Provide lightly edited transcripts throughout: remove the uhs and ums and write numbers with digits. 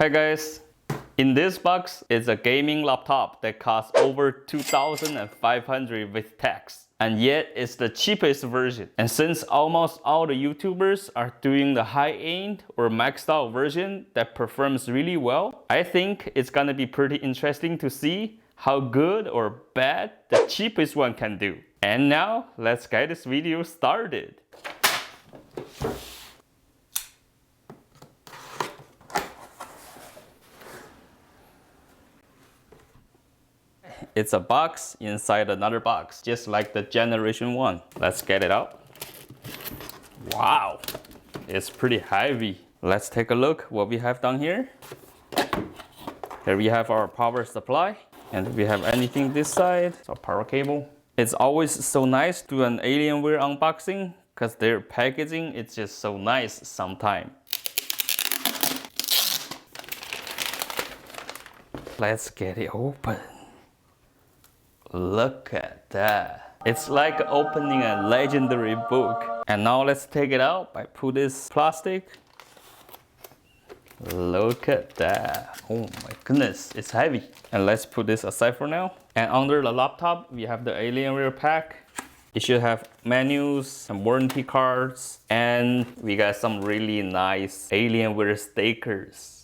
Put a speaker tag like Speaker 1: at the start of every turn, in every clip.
Speaker 1: Hi guys, in this box is a gaming laptop that costs over 2,500 with tax, and yet it's the cheapest version. And since almost all the YouTubers are doing the high-end or maxed out version that performs really well, I think it's gonna be pretty interesting to see how good or bad the cheapest one can do. And now let's get this video started. It's a box inside another box, just like the Generation 1. Let's get it out. Wow, it's pretty heavy. Let's take a look what we have down here. Here we have our power supply, and if we have anything this side, it's a power cable. It's always so nice to do an Alienware unboxing because their packaging is just so nice sometimes. Let's get it open. Look at that. It's like opening a legendary book. And now let's take it out by put this plastic. Look at that. Oh my goodness, it's heavy. And let's put this aside for now. And under the laptop, we have the Alienware pack. It should have menus, some warranty cards, and we got some really nice Alienware stickers.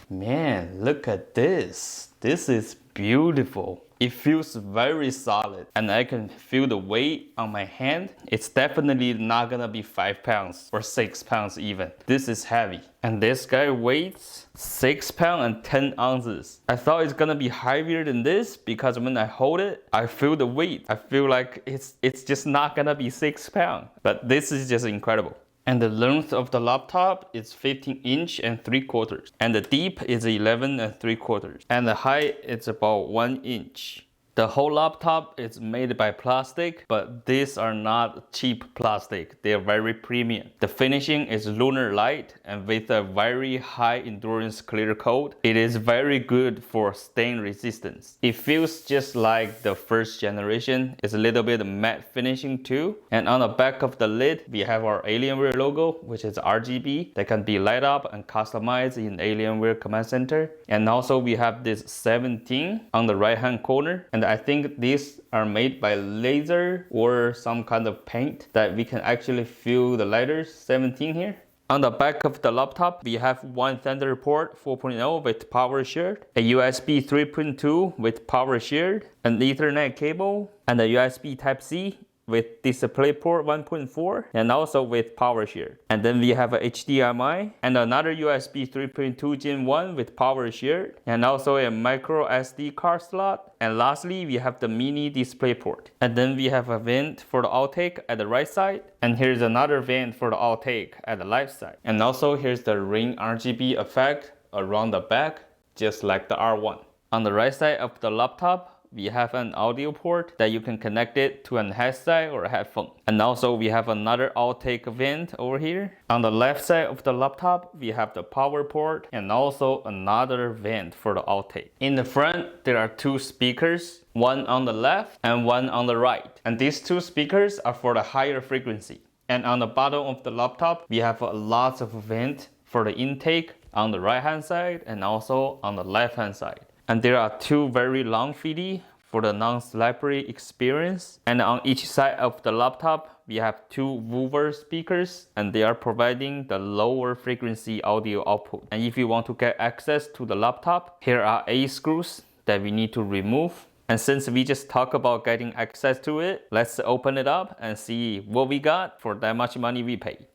Speaker 1: Man, look at this. This is beautiful. It feels very solid and I can feel the weight on my hand. It's definitely not gonna be 5 pounds or 6 pounds even. This is heavy. And this guy weighs 6 pounds and 10 ounces. I thought it's gonna be heavier than this because when I hold it, I feel the weight. I feel like it's just not gonna be 6 pounds. But this is just incredible. And the length of the laptop is 15 inch and 3/4. And the deep is 11 and 3/4. And the height is about 1 inch. The whole laptop is made by plastic, but these are not cheap plastic. They are very premium. The finishing is lunar light and with a very high endurance clear coat. It is very good for stain resistance. It feels just like the first generation. It's a little bit matte finishing too. And on the back of the lid, we have our Alienware logo, which is RGB that can be light up and customized in Alienware Command Center. And also we have this 17 on the right hand corner. And I think these are made by laser or some kind of paint that we can actually feel the letters 17 here. On the back of the laptop, we have one Thunderbolt 4.0 with power shared, a USB 3.2 with power shared, an Ethernet cable, and a USB Type-C with DisplayPort 1.4 and also with power share. And then we have a HDMI and another USB 3.2 Gen 1 with power share and also a micro SD card slot. And lastly, we have the mini DisplayPort. And then we have a vent for the outtake at the right side. And here's another vent for the outtake at the left side. And also here's the ring RGB effect around the back, just like the R1. On the right side of the laptop, we have an audio port that you can connect it to a headset or a headphone. And also we have another outtake vent over here. On the left side of the laptop, we have the power port and also another vent for the outtake. In the front, there are two speakers, one on the left and one on the right. And these two speakers are for the higher frequency. And on the bottom of the laptop, we have lots of vent for the intake on the right hand side and also on the left hand side. And there are two very long feedy for the non-slippery experience. And on each side of the laptop, we have two woofer speakers and they are providing the lower frequency audio output. And if you want to get access to the laptop, here are 8 screws that we need to remove. And since we just talked about getting access to it, let's open it up and see what we got for that much money we paid.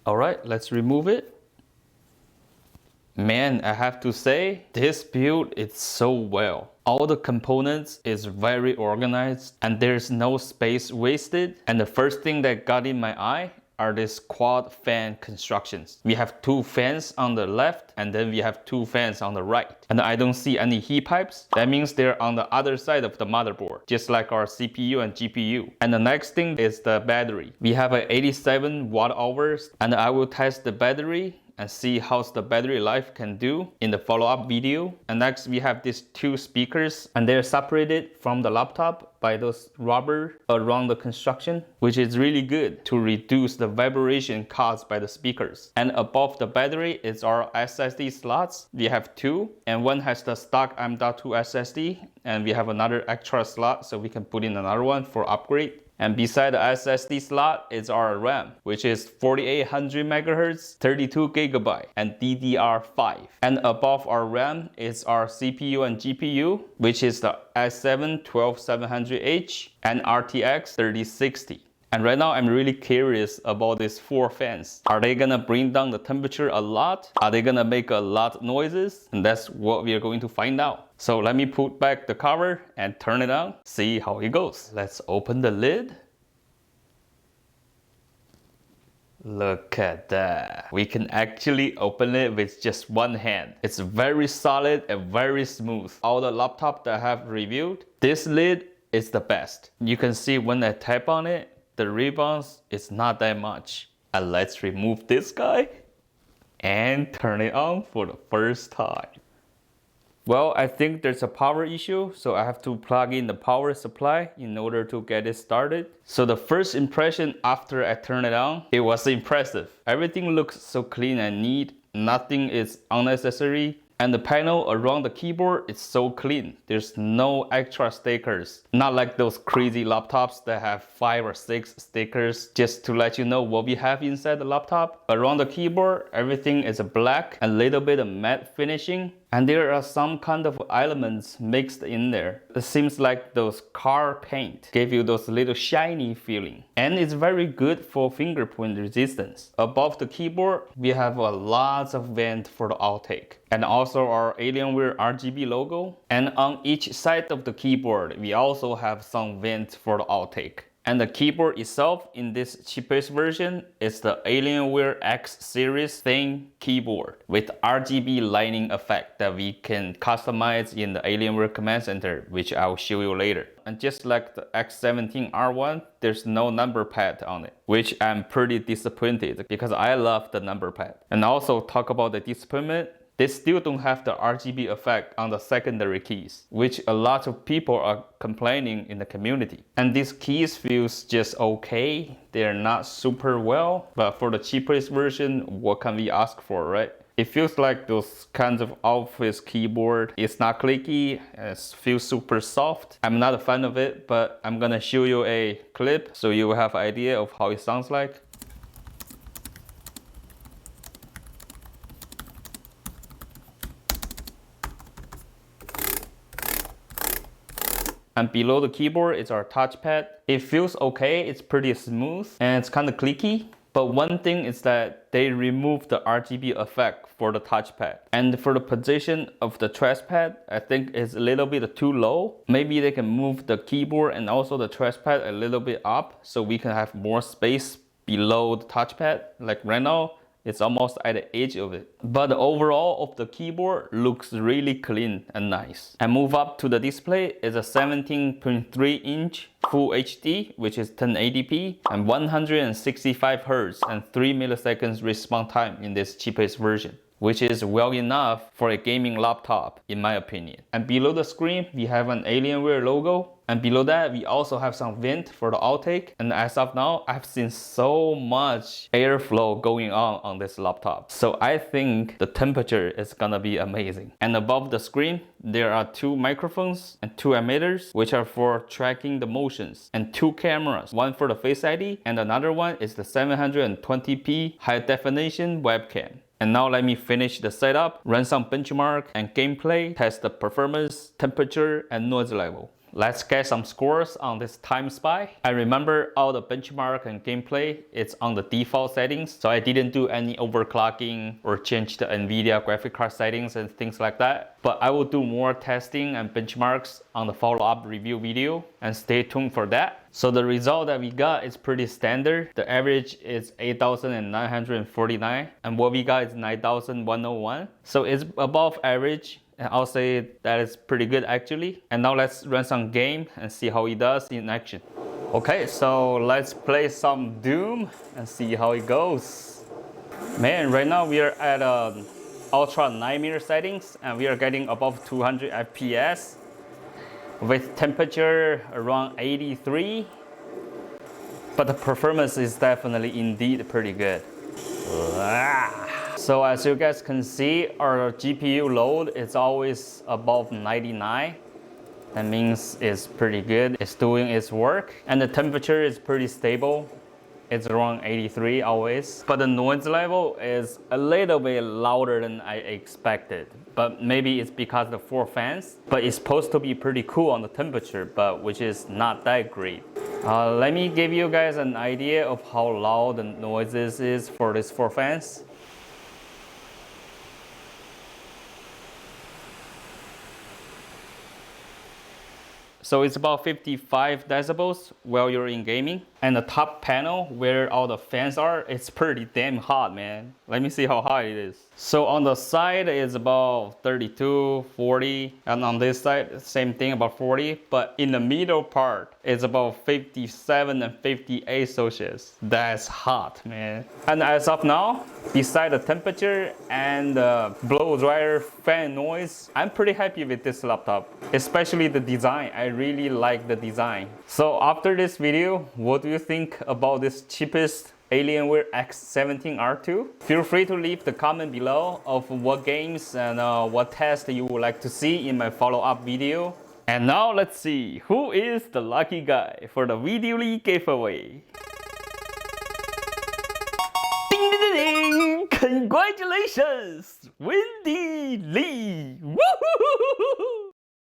Speaker 1: Alright, let's remove it. Man, I have to say, this build is so well. All the components is very organized and there's no space wasted. And the first thing that got in my eye are these quad fan constructions. We have 2 fans on the left and then we have 2 fans on the right. And I don't see any heat pipes. That means they're on the other side of the motherboard, just like our CPU and GPU. And the next thing is the battery. We have an 87 watt hours and I will test the battery and see how the battery life can do in the follow-up video. And next we have these two speakers, and they're separated from the laptop by those rubber around the construction, which is really good to reduce the vibration caused by the speakers. And above the battery is our SSD slots. We have two, and one has the stock M.2 SSD, and we have another extra slot so we can put in another one for upgrade. And beside the SSD slot is our RAM, which is 4800 MHz, 32 GB, and DDR5. And above our RAM is our CPU and GPU, which is the i7-12700H and RTX 3060. And right now I'm really curious about these four fans. Are they gonna bring down the temperature a lot? Are they gonna make a lot of noises? And that's what we are going to find out. So let me put back the cover and turn it on, see how it goes. Let's open the lid. Look at that. We can actually open it with just one hand. It's very solid and very smooth. All the laptops that I have reviewed, this lid is the best. You can see when I tap on it, the rebounds is not that much. And let's remove this guy and turn it on for the first time. Well, I think there's a power issue, so I have to plug in the power supply in order to get it started. So the first impression after I turn it on, it was impressive. Everything looks so clean and neat, nothing is unnecessary. And the panel around the keyboard is so clean. There's no extra stickers. Not like those crazy laptops that have 5 or 6 stickers just to let you know what we have inside the laptop. Around the keyboard, everything is black and a little bit of matte finishing. And there are some kind of elements mixed in there. It seems like those car paint gave you those little shiny feeling. And it's very good for fingerprint resistance. Above the keyboard, we have a lot of vent for the outtake. And also our Alienware RGB logo. And on each side of the keyboard, we also have some vent for the outtake. And the keyboard itself in this cheapest version is the Alienware X series thin keyboard with RGB lighting effect that we can customize in the Alienware Command Center, which I'll show you later. And just like the X17 R1, there's no number pad on it, which I'm pretty disappointed because I love the number pad. And also talk about the disappointment. They still don't have the RGB effect on the secondary keys, which a lot of people are complaining in the community. And these keys feels just okay. They're not super well, but for the cheapest version, what can we ask for, right? It feels like those kinds of office keyboard. It's not clicky, it feels super soft. I'm not a fan of it, but I'm gonna show you a clip so you will have an idea of how it sounds like. And below the keyboard is our touchpad. It feels okay, it's pretty smooth, and it's kind of clicky. But one thing is that they removed the RGB effect for the touchpad. And for the position of the trackpad, I think it's a little bit too low. Maybe they can move the keyboard and also the trackpad a little bit up so we can have more space below the touchpad. Like right now, it's almost at the edge of it. But the overall of the keyboard looks really clean and nice. And move up to the display is a 17.3 inch Full HD, which is 1080p and 165 Hz and 3 milliseconds response time in this cheapest version, which is well enough for a gaming laptop in my opinion. And below the screen, we have an Alienware logo. And below that, we also have some vent for the outtake. And as of now, I've seen so much airflow going on this laptop. So I think the temperature is gonna be amazing. And above the screen, there are 2 microphones and 2 emitters, which are for tracking the motions, and 2 cameras, one for the Face ID, and another one is the 720p high definition webcam. And now let me finish the setup, run some benchmark and gameplay, test the performance, temperature, and noise level. Let's get some scores on this Time Spy. I remember all the benchmark and gameplay, it's on the default settings, so I didn't do any overclocking or change the NVIDIA graphic card settings and things like that. But I will do more testing and benchmarks on the follow-up review video, and stay tuned for that. So the result that we got is pretty standard. The average is 8,949 and what we got is 9,101. So it's above average. And I'll say that is pretty good actually. And now let's run some game and see how it does in action. Okay, so let's play some Doom and see how it goes. Man, right now we are at ultra 9mm settings and we are getting above 200 FPS with temperature around 83. But the performance is definitely indeed pretty good. So as you guys can see, our GPU load is always above 99. That means it's pretty good. It's doing its work. And the temperature is pretty stable. It's around 83 always. But the noise level is a little bit louder than I expected. But maybe it's because of the 4 fans. But it's supposed to be pretty cool on the temperature, but which is not that great. Let me give you guys an idea of how loud the noises is for these 4 fans. So it's about 55 decibels while you're in gaming. And the top panel where all the fans are, it's pretty damn hot, man. Let me see how hot it is. So on the side it's about 32, 40, and on this side, same thing, about 40. But in the middle part, it's about 57 and 58 Celsius. That's hot, man. And as of now, beside the temperature and the blow dryer fan noise, I'm pretty happy with this laptop, especially the design. I really like the design. So after this video, what do you think about this cheapest Alienware X17 R2? Feel free to leave the comment below of what games and what tests you would like to see in my follow-up video. And now let's see who is the lucky guy for the video league giveaway. Ding ding ding ding! Congratulations, Wendy Lee! Woohoo!